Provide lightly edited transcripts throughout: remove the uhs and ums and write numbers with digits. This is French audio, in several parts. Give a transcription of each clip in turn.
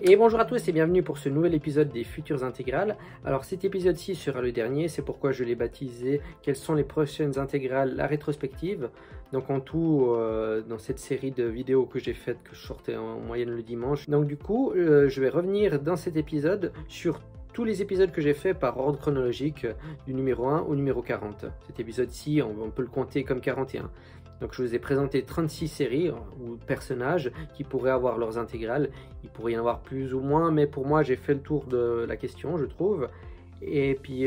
Et bonjour à tous et bienvenue pour ce nouvel épisode des Futures Intégrales. Alors cet épisode-ci sera le dernier, c'est pourquoi je l'ai baptisé « Quelles sont les prochaines intégrales, la rétrospective ». Donc en tout, dans cette série de vidéos que j'ai faites, que je sortais en moyenne le dimanche. Donc du coup, je vais revenir dans cet épisode sur tous les épisodes que j'ai fait par ordre chronologique du numéro 1 au numéro 40. Cet épisode-ci, on peut le compter comme 41. Donc je vous ai présenté 36 séries ou personnages qui pourraient avoir leurs intégrales. Il pourrait y en avoir plus ou moins, mais pour moi j'ai fait le tour de la question, je trouve. Et puis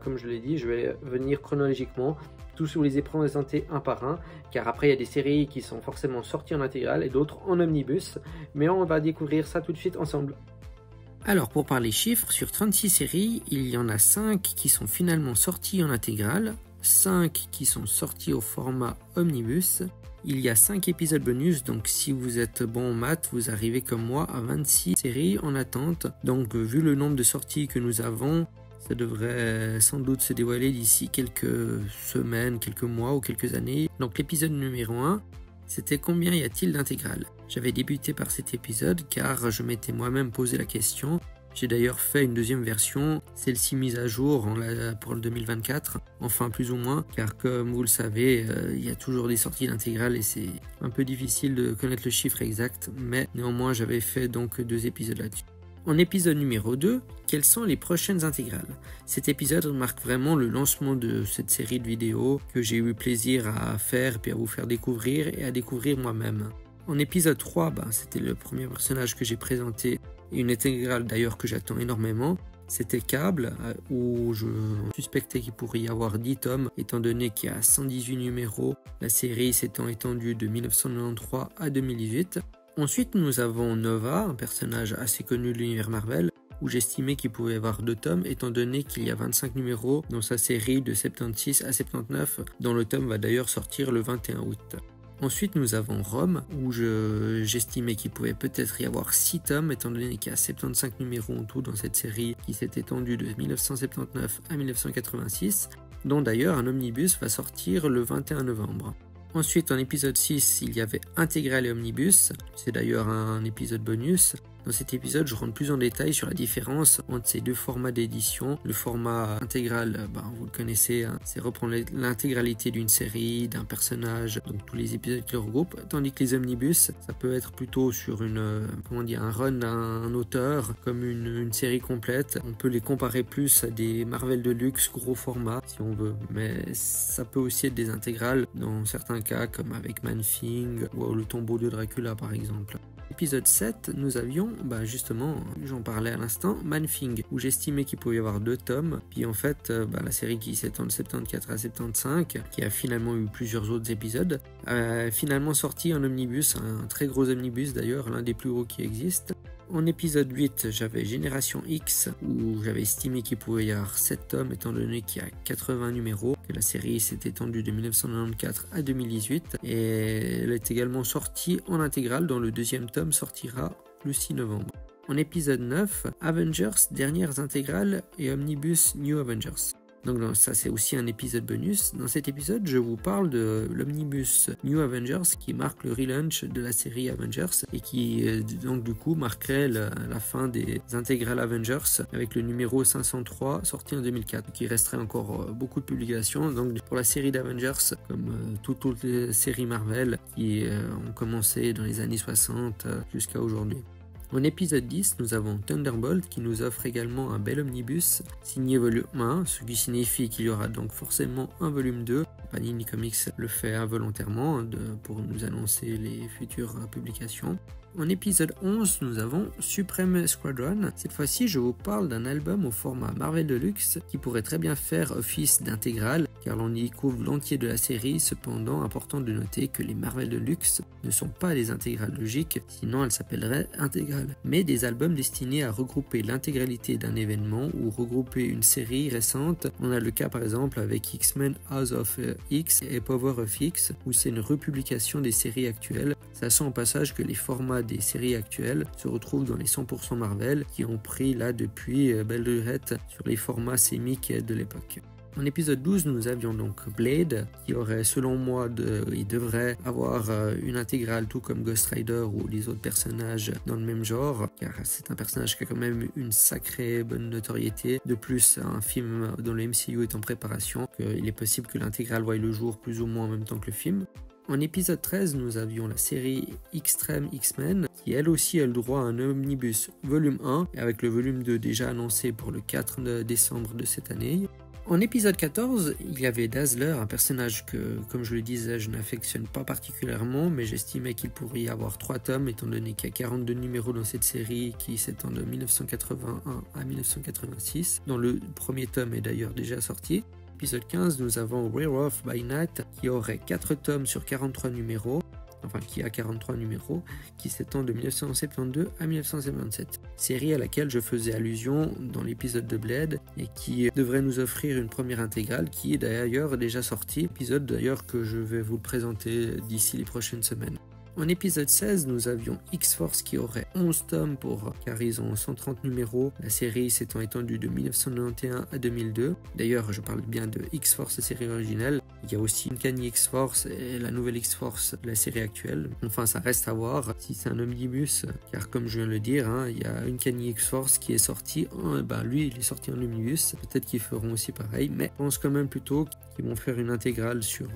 comme je l'ai dit, je vais venir chronologiquement. Tous vous les ai présentés un par un, car après il y a des séries qui sont forcément sorties en intégrale et d'autres en omnibus. Mais on va découvrir ça tout de suite ensemble. Alors pour parler chiffres, sur 36 séries, il y en a 5 qui sont finalement sorties en intégrale, 5 qui sont sortis au format omnibus. Il y a 5 épisodes bonus, donc si vous êtes bon en maths, vous arrivez comme moi à 26 séries en attente. Donc vu le nombre de sorties que nous avons, ça devrait sans doute se dévoiler d'ici quelques semaines, quelques mois ou quelques années. Donc l'épisode numéro 1, c'était combien y a-t-il d'intégrales? J'avais débuté par cet épisode car je m'étais moi-même posé la question. J'ai d'ailleurs fait une deuxième version, celle-ci mise à jour pour le 2024, enfin plus ou moins, car comme vous le savez, il y a toujours des sorties d'intégrales et c'est un peu difficile de connaître le chiffre exact, mais néanmoins j'avais fait donc 2 épisodes là-dessus. En épisode numéro 2, quelles sont les prochaines intégrales? Cet épisode marque vraiment le lancement de cette série de vidéos que j'ai eu plaisir à faire puis à vous faire découvrir et à découvrir moi-même. En épisode 3, c'était le premier personnage que j'ai présenté, une intégrale d'ailleurs que j'attends énormément. C'était Cable, où je suspectais qu'il pourrait y avoir 10 tomes, étant donné qu'il y a 118 numéros, la série s'étant étendue de 1993 à 2018. Ensuite, nous avons Nova, un personnage assez connu de l'univers Marvel, où j'estimais qu'il pouvait y avoir 2 tomes, étant donné qu'il y a 25 numéros dans sa série de 76 à 79, dont le tome va d'ailleurs sortir le 21 août. Ensuite, nous avons Rome, où j'estimais qu'il pouvait peut-être y avoir 6 tomes, étant donné qu'il y a 75 numéros en tout dans cette série qui s'est étendue de 1979 à 1986, dont d'ailleurs un omnibus va sortir le 21 novembre. Ensuite, en épisode 6, il y avait Intégral et Omnibus, c'est d'ailleurs un épisode bonus. Dans cet épisode, je rentre plus en détail sur la différence entre ces 2 formats d'édition. Le format intégral, vous le connaissez, hein, c'est reprendre l'intégralité d'une série, d'un personnage, donc tous les épisodes qui le regroupent, tandis que les omnibus, ça peut être plutôt sur un run d'un auteur, comme une série complète. On peut les comparer plus à des Marvel Deluxe gros format, si on veut, mais ça peut aussi être des intégrales dans certains cas, comme avec Man-Thing ou le tombeau de Dracula par exemple. Épisode 7, nous avions, justement, j'en parlais à l'instant, Man-Thing, où j'estimais qu'il pouvait y avoir 2 tomes, puis en fait, la série qui s'étend de 74 à 75, qui a finalement eu plusieurs autres épisodes, a finalement sorti un omnibus, un très gros omnibus d'ailleurs, l'un des plus gros qui existe. En épisode 8, j'avais Génération X, où j'avais estimé qu'il pouvait y avoir 7 tomes, étant donné qu'il y a 80 numéros, que la série s'est étendue de 1994 à 2018, et elle est également sortie en intégrale, dont le 2e tome sortira le 6 novembre. En épisode 9, Avengers, dernières intégrales et Omnibus New Avengers. Donc ça c'est aussi un épisode bonus. Dans cet épisode, je vous parle de l'Omnibus New Avengers qui marque le relaunch de la série Avengers et qui donc du coup marquerait la fin des intégrales Avengers avec le numéro 503 sorti en 2004, qui resterait encore beaucoup de publications. Donc pour la série d'Avengers, comme toutes les séries Marvel qui ont commencé dans les années 60 jusqu'à aujourd'hui. En épisode 10, nous avons Thunderbolt qui nous offre également un bel omnibus signé volume 1, ce qui signifie qu'il y aura donc forcément un volume 2. Panini Comics le fait involontairement pour nous annoncer les futures publications. En épisode 11, nous avons Supreme Squadron. Cette fois-ci, je vous parle d'un album au format Marvel Deluxe qui pourrait très bien faire office d'intégrale, car l'on y découvre l'entier de la série. Cependant, important de noter que les Marvel Deluxe ne sont pas des intégrales logiques, sinon elles s'appelleraient intégrales, mais des albums destinés à regrouper l'intégralité d'un événement ou regrouper une série récente. On a le cas par exemple avec X-Men House of X et Power of X, où c'est une republication des séries actuelles, sachant au passage que les formats des séries actuelles se retrouvent dans les 100% Marvel qui ont pris là depuis belle lurette sur les formats sémiques de l'époque. En épisode 12, nous avions donc Blade, qui aurait, selon moi, il devrait avoir une intégrale, tout comme Ghost Rider ou les autres personnages dans le même genre, car c'est un personnage qui a quand même une sacrée bonne notoriété. De plus, un film dont le MCU est en préparation, il est possible que l'intégrale voie le jour plus ou moins en même temps que le film. En épisode 13, nous avions la série Extreme X-Men, qui elle aussi a le droit à un omnibus volume 1, avec le volume 2 déjà annoncé pour le 4 décembre de cette année. En épisode 14, il y avait Dazzler, un personnage que, comme je le disais, je n'affectionne pas particulièrement, mais j'estimais qu'il pourrait y avoir 3 tomes, étant donné qu'il y a 42 numéros dans cette série qui s'étend de 1981 à 1986, dont le premier tome est d'ailleurs déjà sorti. Épisode 15, nous avons Werewolf by Night, qui aurait 4 tomes sur 43 numéros, qui a 43 numéros, qui s'étend de 1972 à 1977. Série à laquelle je faisais allusion dans l'épisode de Blade et qui devrait nous offrir une première intégrale qui est d'ailleurs déjà sortie, épisode d'ailleurs que je vais vous présenter d'ici les prochaines semaines. En épisode 16, nous avions X-Force qui aurait 11 tomes car ils ont 130 numéros. La série s'étant étendue de 1991 à 2002. D'ailleurs, je parle bien de X-Force, la série originelle. Il y a aussi Uncanny X-Force et la nouvelle X-Force de la série actuelle. Enfin, ça reste à voir si c'est un omnibus, car comme je viens de le dire, il y a Uncanny X-Force qui est sorti. Lui, il est sorti en omnibus. Peut-être qu'ils feront aussi pareil, mais je pense quand même plutôt qu'ils vont faire une intégrale sur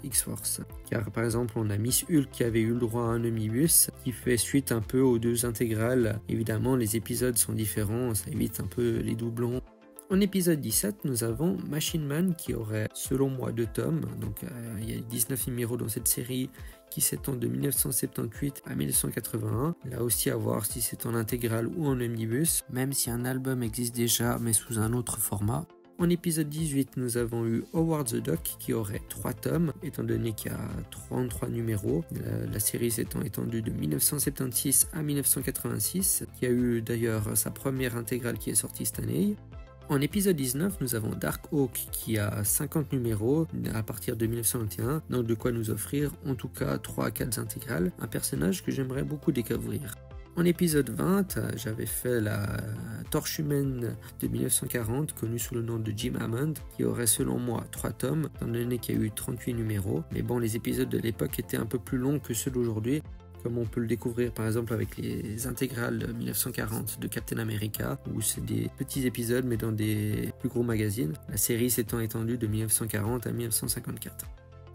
X-Force. Car par exemple, on a Miss Hulk qui avait eu le droit à un omnibus qui fait suite un peu aux 2 intégrales. Évidemment, les épisodes sont différents, ça évite un peu les doublons. En épisode 17, nous avons Machine Man qui aurait, selon moi, 2 tomes. Donc, il y a 19 numéros dans cette série qui s'étend de 1978 à 1981. Là aussi, à voir si c'est en intégrale ou en omnibus, même si un album existe déjà, mais sous un autre format. En épisode 18, nous avons eu Howard the Duck qui aurait 3 tomes, étant donné qu'il y a 33 numéros. La série s'étant étendue de 1976 à 1986, qui a eu d'ailleurs sa première intégrale qui est sortie cette année. En épisode 19, nous avons Dark Hawk qui a 50 numéros à partir de 1991, donc de quoi nous offrir en tout cas 3 à 4 intégrales, un personnage que j'aimerais beaucoup découvrir. En épisode 20, j'avais fait la Torche humaine de 1940, connue sous le nom de Jim Hammond, qui aurait selon moi 3 tomes, étant donné qu'il y a eu 38 numéros. Mais bon, les épisodes de l'époque étaient un peu plus longs que ceux d'aujourd'hui, comme on peut le découvrir par exemple avec les intégrales 1940 de Captain America, où c'est des petits épisodes mais dans des plus gros magazines. La série s'étant étendue de 1940 à 1954.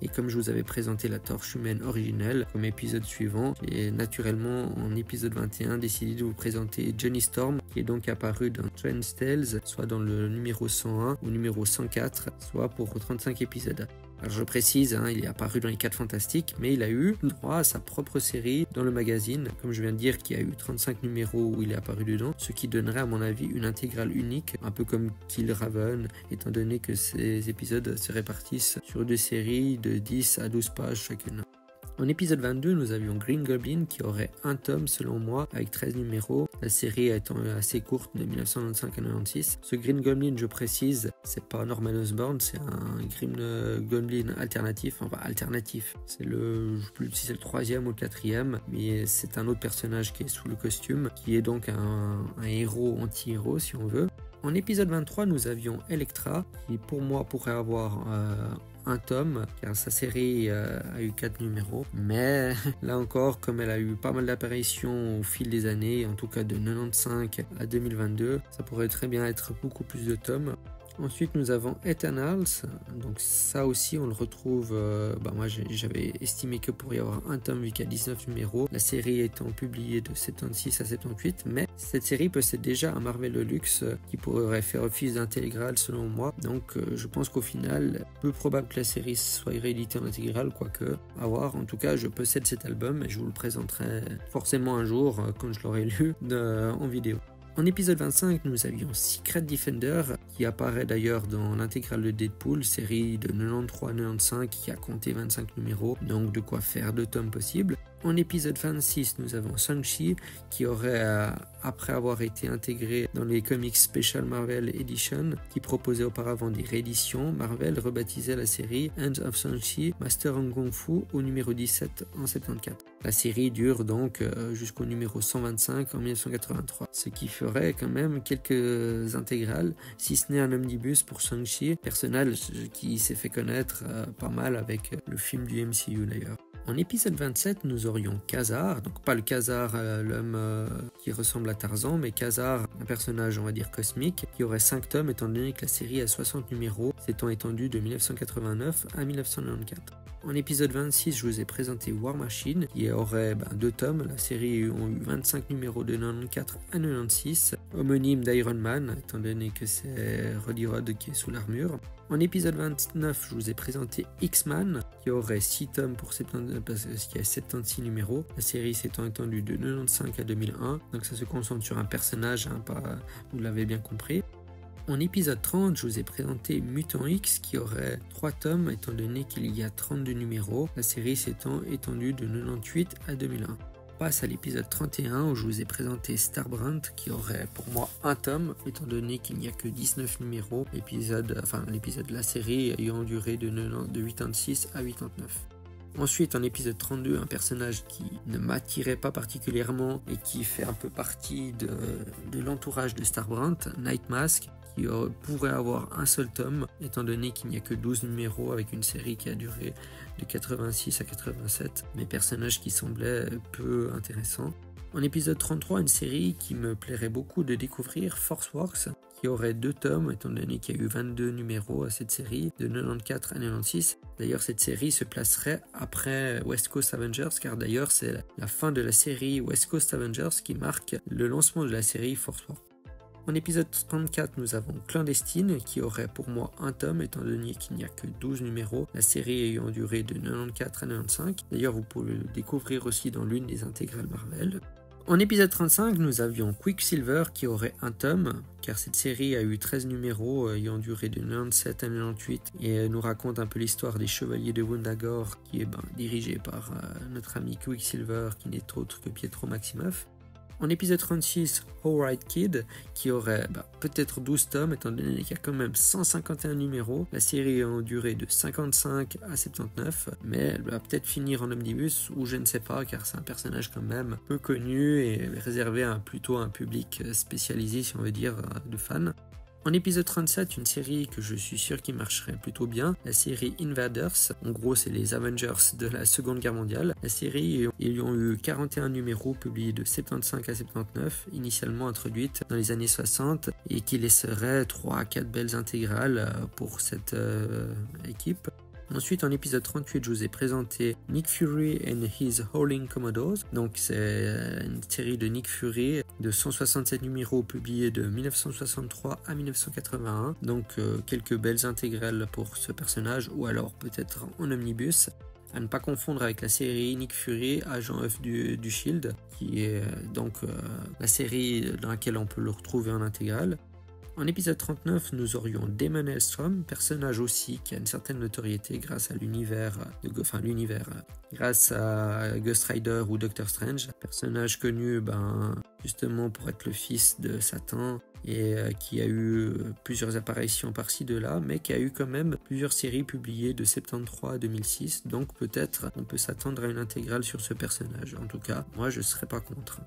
Et comme je vous avais présenté la Torche humaine originelle comme épisode suivant, j'ai naturellement en épisode 21 décidé de vous présenter Johnny Storm, qui est donc apparu dans Strange Tales, soit dans le numéro 101 ou numéro 104, soit pour 35 épisodes. Alors je précise, il est apparu dans les 4 Fantastiques, mais il a eu droit à sa propre série dans le magazine, comme je viens de dire, qui a eu 35 numéros où il est apparu dedans, ce qui donnerait à mon avis une intégrale unique, un peu comme Killraven, étant donné que ces épisodes se répartissent sur 2 séries de 10 à 12 pages chacune. En épisode 22, nous avions Green Goblin qui aurait 1 tome selon moi avec 13 numéros, la série étant assez courte de 1995 à 1996. Ce Green Goblin, je précise, c'est pas Norman Osborn, c'est un Green Goblin alternatif, c'est je sais plus si c'est le 3e ou le 4e, mais c'est un autre personnage qui est sous le costume, qui est donc un héros anti-héros si on veut. En épisode 23, nous avions Elektra, qui pour moi pourrait avoir 1 tome, car sa série a eu 4 numéros. Mais là encore, comme elle a eu pas mal d'apparitions au fil des années, en tout cas de 95 à 2022, ça pourrait très bien être beaucoup plus de tomes. Ensuite, nous avons Eternals. Donc ça aussi, on le retrouve... moi, j'avais estimé que pourrait y avoir 1 tome vu qu'il y a 19 numéros. La série étant publiée de 76 à 78. Mais cette série possède déjà un Marvel Deluxe qui pourrait faire office d'intégrale selon moi. Donc je pense qu'au final, peu probable que la série soit rééditée en intégrale, quoique à voir. En tout cas, je possède cet album et je vous le présenterai forcément un jour quand je l'aurai lu en vidéo. En épisode 25, nous avions Secret Defender, qui apparaît d'ailleurs dans l'intégrale de Deadpool, série de 93-95 qui a compté 25 numéros, donc de quoi faire 2 tomes possibles. En épisode 26, nous avons Shang-Chi qui aurait, après avoir été intégré dans les comics Special Marvel Edition, qui proposait auparavant des rééditions, Marvel rebaptisait la série End of Shang-Chi Master of Kung Fu au numéro 17 en 74. La série dure donc jusqu'au numéro 125 en 1983, ce qui ferait quand même quelques intégrales, si ce n'est un omnibus pour Shang-Chi, personnage qui s'est fait connaître pas mal avec le film du MCU d'ailleurs. En épisode 27, nous aurions Ka-Zar, donc pas le Ka-Zar, l'homme qui ressemble à Tarzan, mais Ka-Zar, un personnage on va dire cosmique, qui aurait 5 tomes étant donné que la série a 60 numéros, s'étant étendue de 1989 à 1994. En épisode 26, je vous ai présenté War Machine, qui aurait 2 tomes. La série a eu 25 numéros de 94 à 96, homonyme d'Iron Man, étant donné que c'est Roddy Rhodes qui est sous l'armure. En épisode 29, je vous ai présenté X-Man, qui aurait 6 tomes pour 70, parce qu'il y a 76 numéros. La série s'étant étendue de 95 à 2001, donc ça se concentre sur un personnage, vous l'avez bien compris. En épisode 30, je vous ai présenté Mutant X qui aurait 3 tomes étant donné qu'il y a 32 numéros, la série s'étant étendue de 98 à 2001. On passe à l'épisode 31 où je vous ai présenté Starbrand qui aurait pour moi 1 tome étant donné qu'il n'y a que 19 numéros, l'épisode de la série ayant duré de 86 à 89. Ensuite, en épisode 32, un personnage qui ne m'attirait pas particulièrement et qui fait un peu partie de l'entourage de Starbrand, Nightmask, qui pourrait avoir un seul tome, étant donné qu'il n'y a que 12 numéros avec une série qui a duré de 86 à 87, mais personnage qui semblait peu intéressant. En épisode 33, une série qui me plairait beaucoup de découvrir, Force Wars, qui aurait 2 tomes, étant donné qu'il y a eu 22 numéros à cette série, de 94 à 96. D'ailleurs, cette série se placerait après West Coast Avengers, car d'ailleurs, c'est la fin de la série West Coast Avengers qui marque le lancement de la série Force Wars. En épisode 34, nous avons Clandestine, qui aurait pour moi 1 tome, étant donné qu'il n'y a que 12 numéros, la série ayant duré de 94 à 95. D'ailleurs, vous pouvez le découvrir aussi dans l'une des intégrales Marvel. En épisode 35, nous avions Quicksilver qui aurait 1 tome, car cette série a eu 13 numéros ayant duré de 97 à 98 et nous raconte un peu l'histoire des Chevaliers de Wundagore qui est dirigé par notre ami Quicksilver qui n'est autre que Pietro Maximoff. En épisode 36, Howard Kid, qui aurait peut-être 12 tomes, étant donné qu'il y a quand même 151 numéros. La série a duré de 55 à 79, mais elle va peut-être finir en omnibus, ou je ne sais pas, car c'est un personnage quand même peu connu et réservé plutôt à un public spécialisé, si on veut dire, de fans. En épisode 37, une série que je suis sûr qui marcherait plutôt bien, la série Invaders. En gros, c'est les Avengers de la Seconde Guerre mondiale. La série, ils ont eu 41 numéros publiés de 75 à 79, initialement introduite dans les années 60 et qui laisserait 3 à 4 belles intégrales pour cette équipe. Ensuite, en épisode 38, je vous ai présenté Nick Fury and His Howling Commandos. Donc, c'est une série de Nick Fury de 167 numéros publiés de 1963 à 1981. Donc, quelques belles intégrales pour ce personnage, ou alors peut-être en omnibus. À ne pas confondre avec la série Nick Fury, agent F du Shield, qui est donc la série dans laquelle on peut le retrouver en intégrale. En épisode 39, nous aurions Damon Hellstrom, personnage aussi qui a une certaine notoriété grâce à grâce à Ghost Rider ou Doctor Strange. Personnage connu justement pour être le fils de Satan et qui a eu plusieurs apparitions par-ci de là, mais qui a eu quand même plusieurs séries publiées de 73 à 2006, donc peut-être on peut s'attendre à une intégrale sur ce personnage. En tout cas, moi je ne serais pas contre.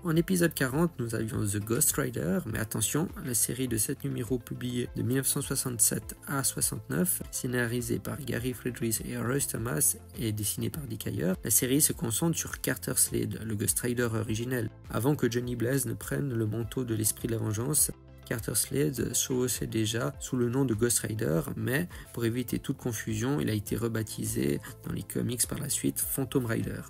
En épisode 40, nous avions The Ghost Rider, mais attention, la série de 7 numéros publiés de 1967 à 69, scénarisée par Gary Friedrich et Roy Thomas et dessinée par Dick Ayer, la série se concentre sur Carter Slade, le Ghost Rider originel. Avant que Johnny Blaze ne prenne le manteau de l'esprit de la vengeance, Carter Slade se déjà sous le nom de Ghost Rider, mais pour éviter toute confusion, il a été rebaptisé dans les comics par la suite Phantom Rider.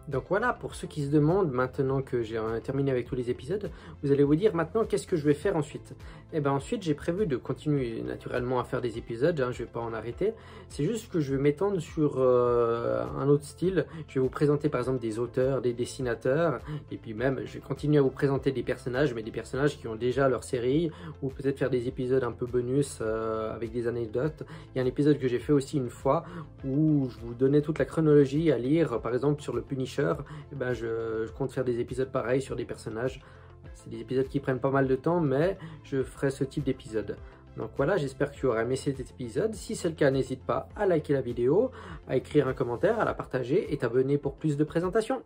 Donc voilà, pour ceux qui se demandent, maintenant que j'ai terminé avec tous les épisodes, vous allez vous dire maintenant qu'est-ce que je vais faire ensuite. Et bien ensuite j'ai prévu de continuer naturellement à faire des épisodes, je ne vais pas en arrêter. C'est juste que je vais m'étendre sur un autre style. Je vais vous présenter par exemple des auteurs, des dessinateurs, et puis même je vais continuer à vous présenter des personnages, mais des personnages qui ont déjà leur série, ou peut-être faire des épisodes un peu bonus avec des anecdotes. Il y a un épisode que j'ai fait aussi une fois où je vous donnais toute la chronologie à lire, par exemple sur le Punisher Punisher, et ben je compte faire des épisodes pareils sur des personnages. C'est des épisodes qui prennent pas mal de temps, mais je ferai ce type d'épisode. Donc voilà, j'espère que tu auras aimé cet épisode. Si c'est le cas, n'hésite pas à liker la vidéo, à écrire un commentaire, à la partager et t'abonner pour plus de présentations.